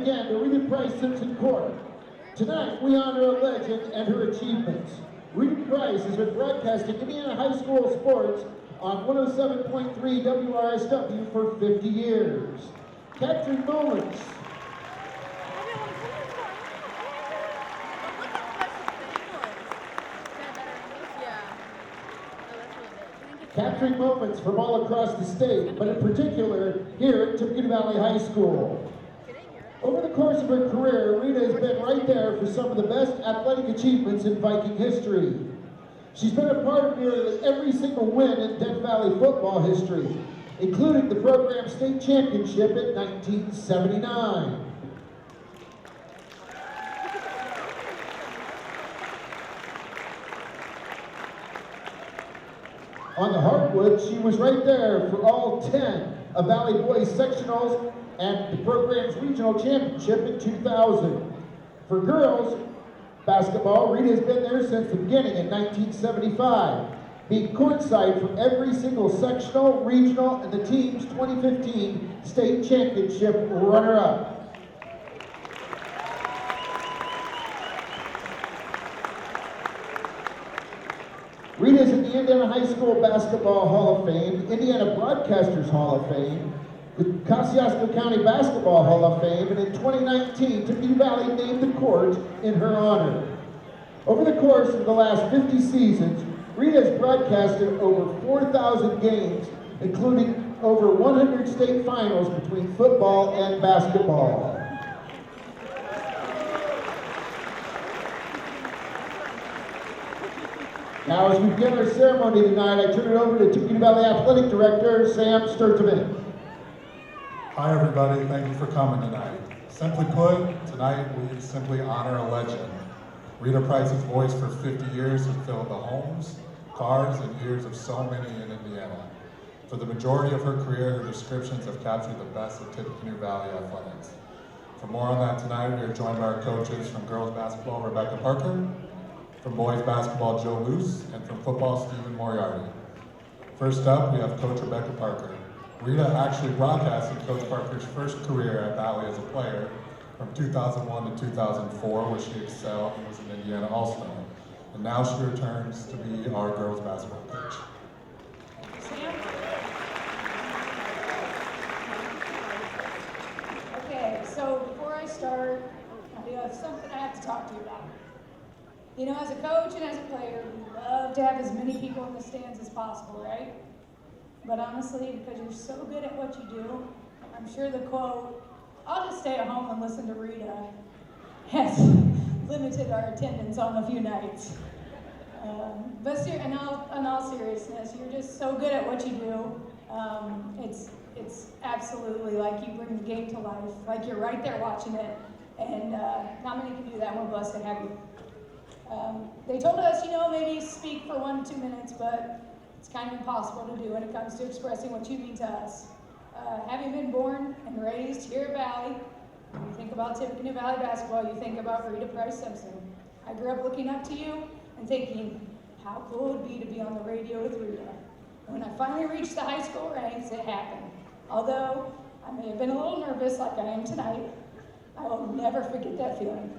again to Rita Price Simpson Court. Tonight, we honor a legend and her achievements. Rita Price has been broadcasting Indiana high school sports on 107.3 WRSW for 50 years. Capturing moments. Capturing moments from all across the state, but in particular here at Tippecanoe Valley High School. Over the course of her career, Rita has been right there for some of the best athletic achievements in Viking history. She's been a part of nearly every single win in Death Valley football history, including the program state championship in 1979. On the hardwood, she was right there for all 10 of Valley Boys sectionals and the program's regional championship in 2000. For girls basketball, Rita has been there since the beginning in 1975, being courtside for every single sectional, regional, and the team's 2015 state championship runner-up. Rita is in the Indiana High School Basketball Hall of Fame, Indiana Broadcasters Hall of Fame, the Kosciuszko County Basketball Hall of Fame, and in 2019, Tippecanoe Valley named the court in her honor. Over the course of the last 50 seasons, Rita has broadcasted over 4,000 games, including over 100 state finals between football and basketball. Now, as we begin our ceremony tonight, I turn it over to Tippecanoe Valley Athletic Director, Sam Sturtevant. Hi, everybody. Thank you for coming tonight. Simply put, tonight we simply honor a legend. Rita Price's voice for 50 years has filled the homes, cars, and ears of so many in Indiana. For the majority of her career, her descriptions have captured the best of Tippecanoe Valley athletics. For more on that tonight, we are joined by our coaches from girls basketball, Rebecca Parker, from boys basketball, Joe Luce, and from football, Stephen Moriarty. First up, we have Coach Rebecca Parker. Rita actually broadcasted Coach Parker's first career at Valley as a player from 2001 to 2004, where she excelled and was an Indiana All-Star. And now she returns to be our girls basketball coach. Sam? Okay, so before I start, I do have something I have to talk to you about. You know, as a coach and as a player, we love to have as many people in the stands as possible, right? But honestly, because you're so good at what you do, I'm sure the quote, "I'll just stay at home and listen to Rita," has limited our attendance on a few nights. But in all seriousness, you're just so good at what you do. It's absolutely like you bring the game to life, like you're right there watching it. And not many can do that. We're blessed to have you. They told us, maybe speak for 1 to 2 minutes, but it's kind of impossible to do when it comes to expressing what you mean to us. Having been born and raised here at Valley, when you think about Tippecanoe Valley basketball, you think about Rita Price Simpson. I grew up looking up to you and thinking, how cool it would be to be on the radio with Rita. And when I finally reached the high school ranks, it happened. Although I may have been a little nervous like I am tonight, I will never forget that feeling.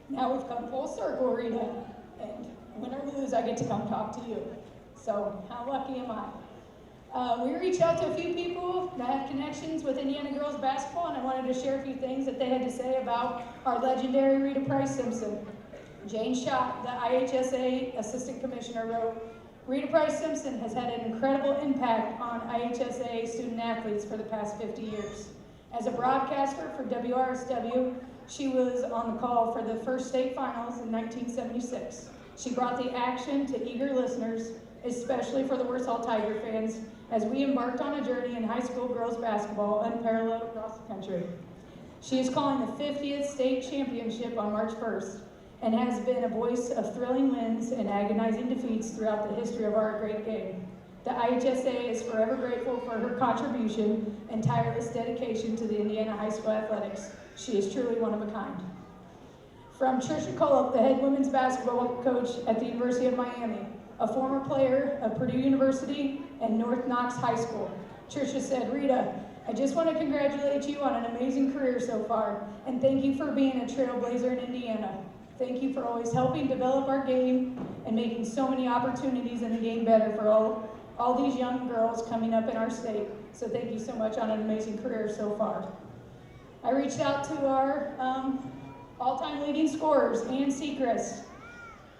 Now we've come full circle, Rita, and win or lose, I get to come talk to you. So how lucky am I? We reached out to a few people that have connections with Indiana girls basketball, and I wanted to share a few things that they had to say about our legendary Rita Price Simpson. Jane Schott, the IHSA Assistant Commissioner, wrote, "Rita Price Simpson has had an incredible impact on IHSA student athletes for the past 50 years. As a broadcaster for WRSW, she was on the call for the first state finals in 1976. She brought the action to eager listeners, especially for the Warsaw Tiger fans, as we embarked on a journey in high school girls basketball unparalleled across the country. She is calling the 50th state championship on March 1st and has been a voice of thrilling wins and agonizing defeats throughout the history of our great game. The IHSA is forever grateful for her contribution and tireless dedication to the Indiana high school athletics. She is truly one of a kind." From Trisha Cullop, the head women's basketball coach at the University of Miami, a former player of Purdue University and North Knox High School. Trisha said, "Rita, I just want to congratulate you on an amazing career so far, and thank you for being a trailblazer in Indiana. Thank you for always helping develop our game and making so many opportunities in the game better for all these young girls coming up in our state. So thank you so much on an amazing career so far. I reached out to our all-time leading scorers, Ann Seacrest.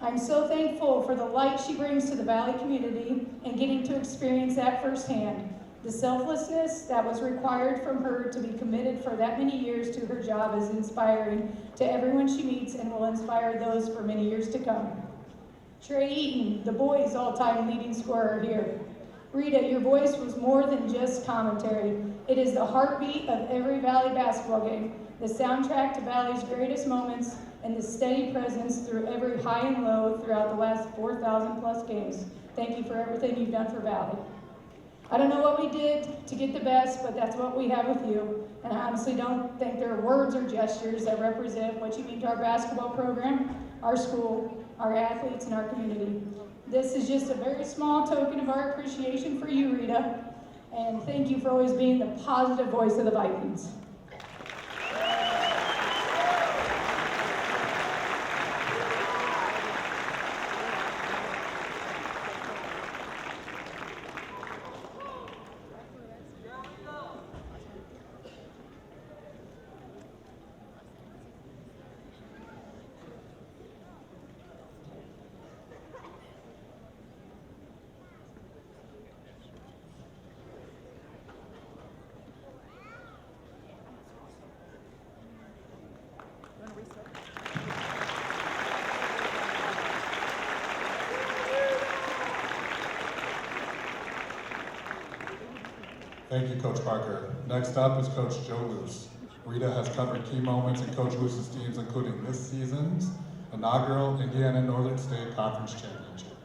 I'm so thankful for the light she brings to the Valley community and getting to experience that firsthand. The selflessness that was required from her to be committed for that many years to her job is inspiring to everyone she meets and will inspire those for many years to come. Trey Eaton, the boys' all-time leading scorer here. Rita, your voice was more than just commentary. It is the heartbeat of every Valley basketball game, the soundtrack to Valley's greatest moments, and the steady presence through every high and low throughout the last 4,000 plus games. Thank you for everything you've done for Valley. I don't know what we did to get the best, but that's what we have with you. And I honestly don't think there are words or gestures that represent what you mean to our basketball program, our school, our athletes, and our community. This is just a very small token of our appreciation for you, Rita. And thank you for always being the positive voice of the Vikings. Thank you, Coach Parker. Next up is Coach Joe Luce. Rita has covered key moments in Coach Luce's teams, including this season's inaugural Indiana Northern State Conference Championship.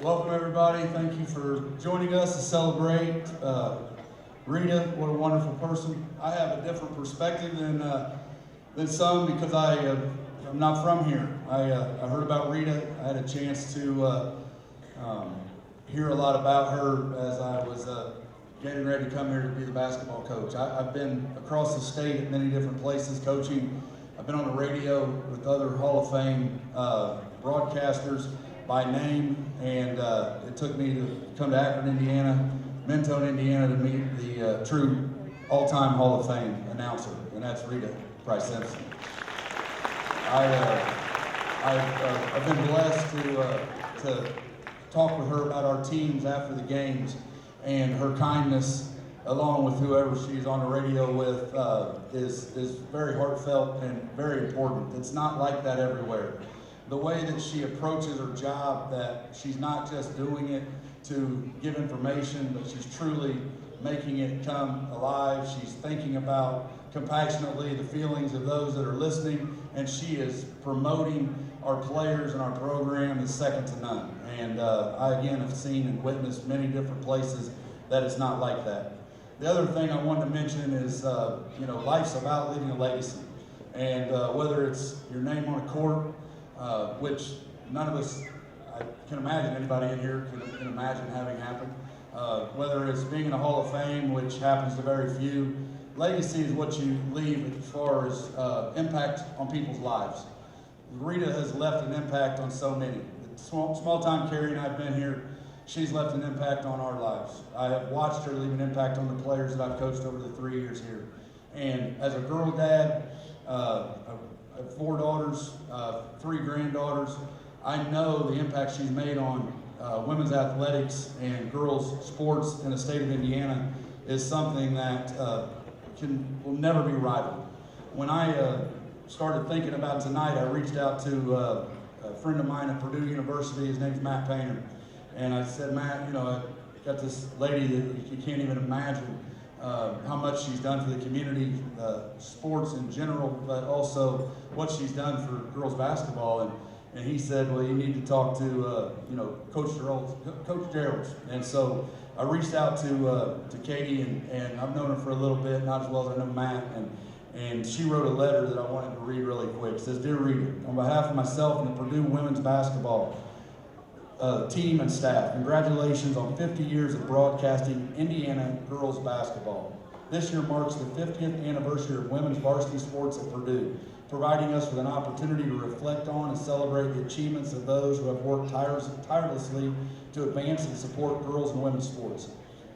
Welcome, everybody. Thank you for joining us to celebrate Rita. What a wonderful person. I have a different perspective than some because I'm not from here. I heard about Rita. I had a chance to hear a lot about her as I was getting ready to come here to be the basketball coach. I've been across the state at many different places coaching. I've been on the radio with other Hall of Fame broadcasters by name, and it took me to come to Akron, Indiana, Mentone, Indiana to meet the true all-time Hall of Fame announcer, and that's Rita Price Simpson. I've been blessed to talk with her about our teams after the games, and her kindness, along with whoever she's on the radio with, is very heartfelt and very important. It's not like that everywhere. The way that she approaches her job, that she's not just doing it to give information, but she's truly making it come alive. She's thinking about compassionately the feelings of those that are listening, and she is promoting our players and our program is second to none. And I again have seen and witnessed many different places that it's not like that. The other thing I wanted to mention is, life's about leaving a legacy. And whether it's your name on a court, which none of us, I can imagine anybody in here can imagine having happen. Whether it's being in a Hall of Fame, which happens to very few, legacy is what you leave as far as impact on people's lives. Rita has left an impact on so many. Small time Carrie and I have been here, she's left an impact on our lives. I have watched her leave an impact on the players that I've coached over the 3 years here. And as a girl dad, I have 4 daughters, 3 granddaughters. I know the impact she's made on women's athletics and girls' sports in the state of Indiana is something that will never be rivaled. When I started thinking about tonight, I reached out to a friend of mine at Purdue University. His name's Matt Painter. And I said, Matt, I got this lady that you can't even imagine how much she's done for the community, sports in general, but also what she's done for girls basketball. And he said, well, you need to talk to Coach Gerald's. And so I reached out to Katie, and I've known her for a little bit, not as well as I know Matt. And she wrote a letter that I wanted to read really quick. It says, Dear Rita, on behalf of myself and the Purdue women's basketball team and staff, congratulations on 50 years of broadcasting Indiana girls basketball. This year marks the 50th anniversary of women's varsity sports at Purdue, providing us with an opportunity to reflect on and celebrate the achievements of those who have worked tirelessly to advance and support girls and women's sports.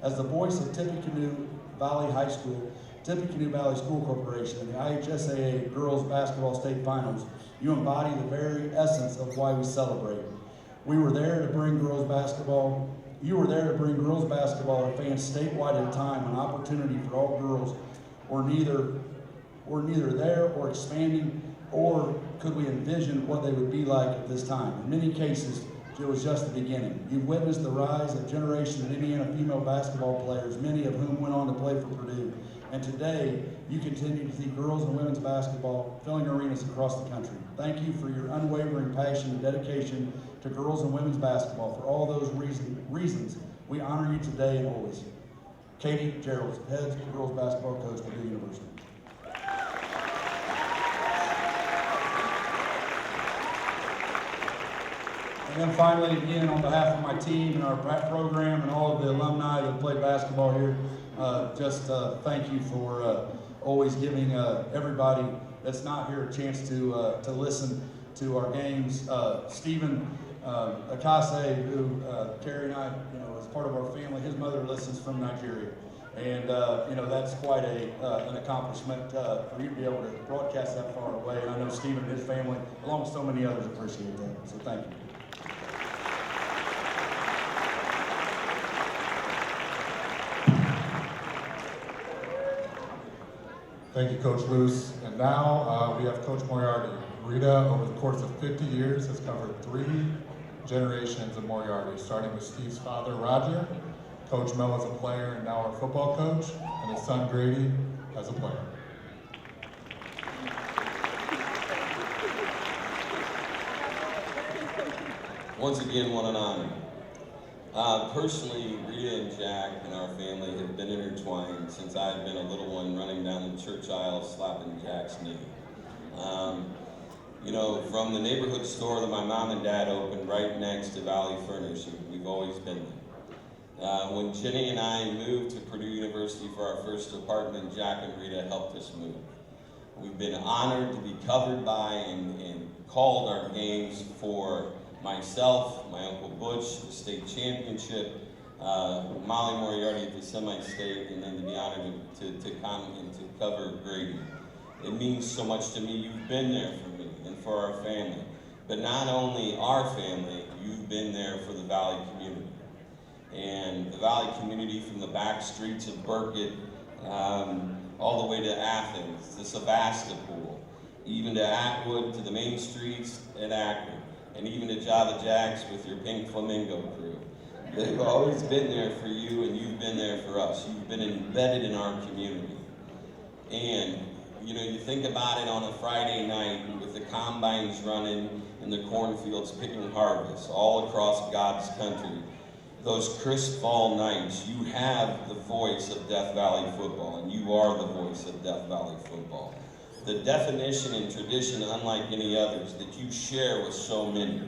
As the voice of Tippecanoe Valley High School, Tippecanoe Valley School Corporation, and the IHSAA Girls Basketball State Finals, you embody the very essence of why we celebrate. You were there to bring girls basketball to fans statewide at a time when opportunity for all girls were neither there or expanding, or could we envision what they would be like at this time. In many cases, it was just the beginning. You've witnessed the rise of a generation of Indiana female basketball players, many of whom went on to play for Purdue. And today, you continue to see girls and women's basketball filling arenas across the country. Thank you for your unwavering passion and dedication to girls and women's basketball. For all those reasons, we honor you today and always. Katie Gerald, head girls basketball coach at Purdue University. And then finally, again, on behalf of my team and our program and all of the alumni that played basketball here, thank you for always giving everybody that's not here a chance to listen to our games. Stephen Akase, who Terry and I, is part of our family. His mother listens from Nigeria, and that's quite an accomplishment for you to be able to broadcast that far away. And I know Stephen and his family, along with so many others, appreciate that. So thank you. Thank you, Coach Luce. And now we have Coach Moriarty. Rita, over the course of 50 years, has covered 3 generations of Moriarty, starting with Steve's father, Roger, Coach Mel as a player and now our football coach, and his son, Grady, as a player. Once again, what an honor. Personally, Rita and Jack and our family have been intertwined since I've been a little one running down the church aisle slapping Jack's knee. From the neighborhood store that my mom and dad opened right next to Valley Furnishing, we've always been there. When Jenny and I moved to Purdue University for our first apartment, Jack and Rita helped us move. We've been honored to be covered by and called our games for myself, my Uncle Butch, the state championship, Molly Moriarty at the semi-state, and then to be honored to come and to cover Grady. It means so much to me. You've been there for me and for our family. But not only our family, you've been there for the Valley community. And the Valley community from the back streets of Burkett, all the way to Athens, to Sebastopol, even to Atwood, to the main streets at Akron, and even to Java Jacks with your Pink Flamingo crew. They've always been there for you, and you've been there for us. You've been embedded in our community. And, you think about it on a Friday night with the combines running and the cornfields picking harvest all across God's country. Those crisp fall nights, you have the voice of Death Valley football, and you are the voice of Death Valley football. The definition and tradition, unlike any others, that you share with so many.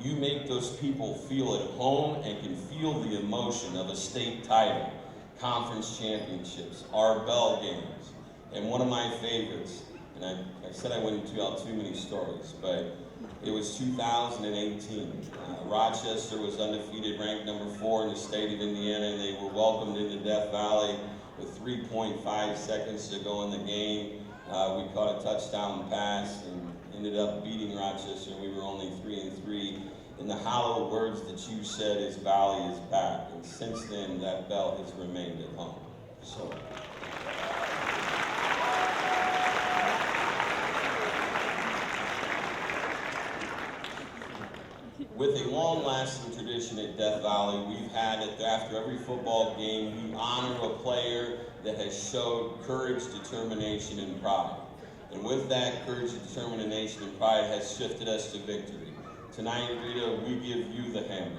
You make those people feel at home and can feel the emotion of a state title, conference championships, our bell games. And one of my favorites, and I said I wouldn't tell too many stories, but it was 2018. Rochester was undefeated, ranked number 4 in the state of Indiana, and they were welcomed into Death Valley with 3.5 seconds to go in the game. We caught a touchdown pass and ended up beating Rochester, and we were only 3-3. And the hollow words that you said is Valley is back. And since then, that belt has remained at home. So. With a long-lasting tradition at Death Valley, we've had it after every football game, we honor a player that has showed courage, determination, and pride. And with that courage, determination, and pride has shifted us to victory. Tonight, Rita, we give you the hammer.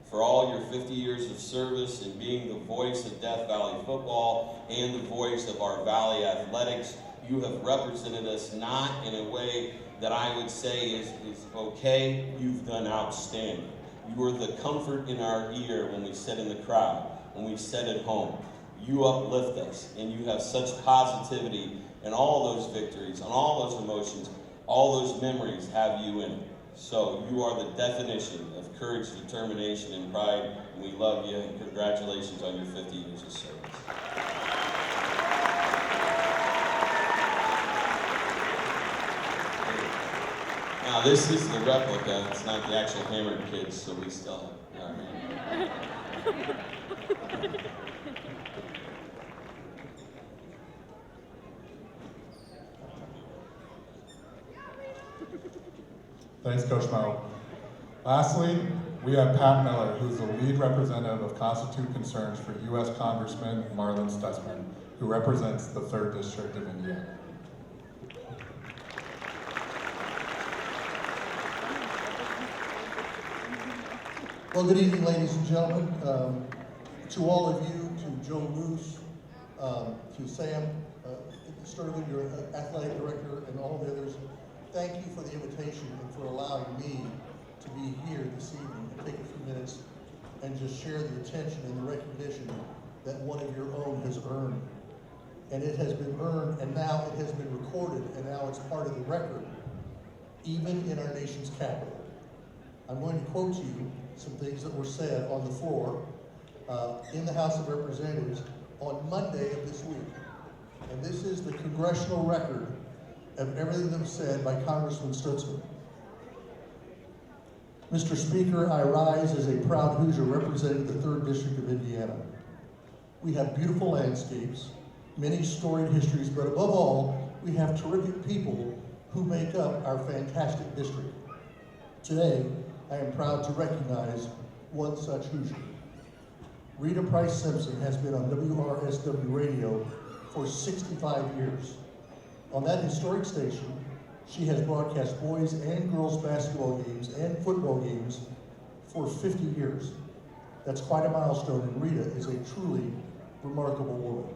For all your 50 years of service and being the voice of Death Valley football and the voice of our Valley athletics, you have represented us not in a way that I would say is okay, you've done outstanding. You are the comfort in our ear when we sit in the crowd, when we sit at home. You uplift us, and you have such positivity, and all those victories, and all those emotions, all those memories have you in it. So you are the definition of courage, determination, and pride, and we love you, and congratulations on your 50 years of service. Now this is the replica, it's not the actual Hammered Kids, so we still have our name. Thanks, Coach Mo. Lastly, we have Pat Miller, who's the lead representative of Constitute Concerns for U.S. Congressman Marlon Stutzman, who represents the 3rd District of Indiana. Well, good evening, ladies and gentlemen. To all of you, to Joe Moose, to Sam Sturtevant, your athletic director, and all the others, thank you for the invitation and for allowing me to be here this evening and take a few minutes and just share the attention and the recognition that one of your own has earned. And it has been earned, and now it has been recorded, and now it's part of the record, even in our nation's capital. I'm going to quote to you some things that were said on the floor in the House of Representatives on Monday of this week. And this is the congressional record of everything that was said by Congressman Stutzman. Mr. Speaker, I rise as a proud Hoosier representing the 3rd District of Indiana. We have beautiful landscapes, many storied histories, but above all, we have terrific people who make up our fantastic district. Today, I am proud to recognize one such Hoosier. Rita Price Simpson has been on WRSW radio for 65 years. On that historic station, she has broadcast boys and girls basketball games and football games for 50 years. That's quite a milestone, and Rita is a truly remarkable woman.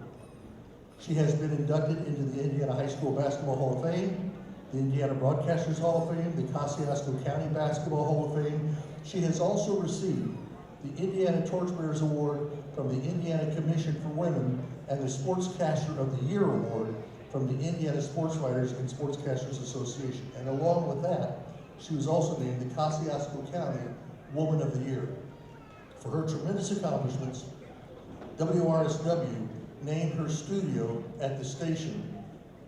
She has been inducted into the Indiana High School Basketball Hall of Fame, the Indiana Broadcasters Hall of Fame, the Kosciuszko County Basketball Hall of Fame. She has also received the Indiana Torchbearers Award from the Indiana Commission for Women and the Sportscaster of the Year Award from the Indiana Sports Writers and Sportscasters Association. And along with that, she was also named the Kosciuszko County Woman of the Year. For her tremendous accomplishments, WRSW named her studio at the station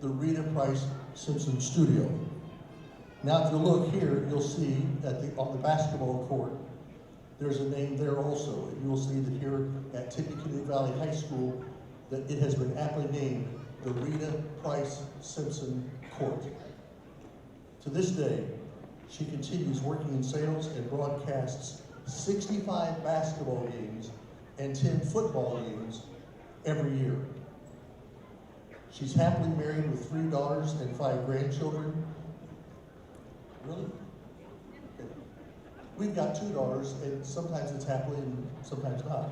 the Rita Price Simpson Studio. Now, if you look here, you'll see that on the basketball court, there's a name there also. And you will see that here at Tippecanoe Valley High School, that it has been aptly named the Rita Price Simpson Court. To this day, she continues working in sales and broadcasts 65 basketball games and 10 football games every year. She's happily married with 3 daughters and 5 grandchildren. Really? Okay. We've got 2 daughters, and sometimes it's happily and sometimes not.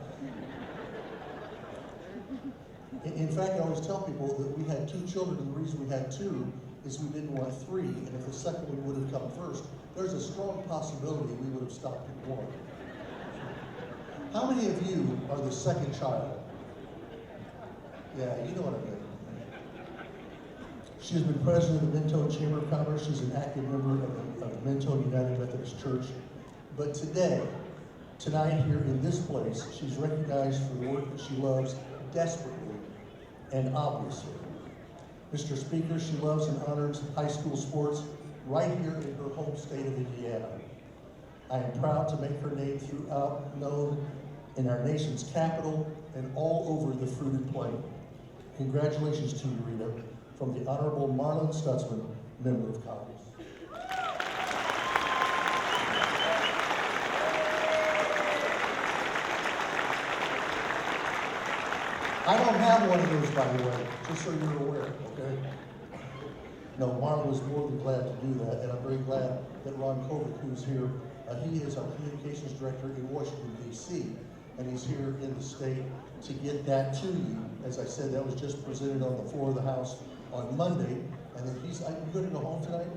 In fact, I always tell people that we had 2 children, and the reason we had 2 is we didn't want 3, and if the second one would have come first, there's a strong possibility we would have stopped at 1. How many of you are the second child? Yeah, you know what I mean. She has been president of the Mentone Chamber of Commerce. She's an active member of Mentone United Methodist Church. But today, tonight here in this place, she's recognized for the work that she loves desperately and obviously. Mr. Speaker, she loves and honors high school sports right here in her home state of Indiana. I am proud to make her name throughout known in our nation's capital and all over the fruited plain. Congratulations to you, Rita, from the Honorable Marlon Stutzman, Member of Congress. I don't have one of those, by the way, just so you're aware, okay? No, Marlon was more than glad to do that, and I'm very glad that Ron Kovic, who's here, he is our communications director in Washington, D.C., and he's here in the state to get that to you. As I said, that was just presented on the floor of the House on Monday, and then are you going to go home tonight?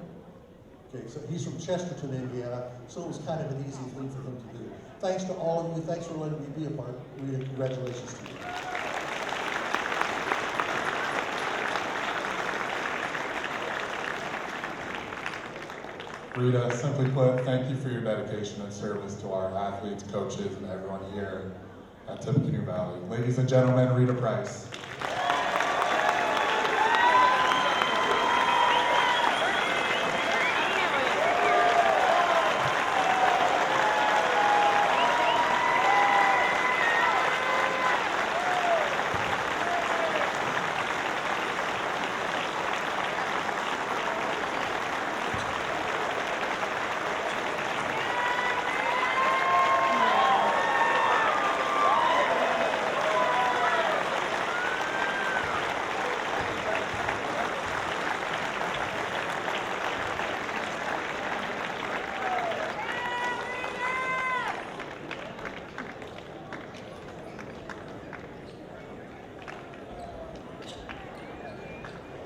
Okay, so he's from Chesterton, Indiana, so it was kind of an easy thing for him to do. Thanks to all of you. Thanks for letting me be a part. Rita, congratulations to you. Rita, simply put, thank you for your dedication and service to our athletes, coaches, and everyone here at Tippecanoe Valley. Ladies and gentlemen, Rita Price.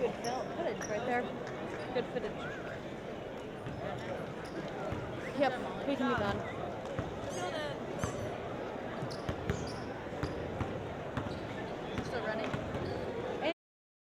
Good footage right there. Good footage. Yep, we can move on.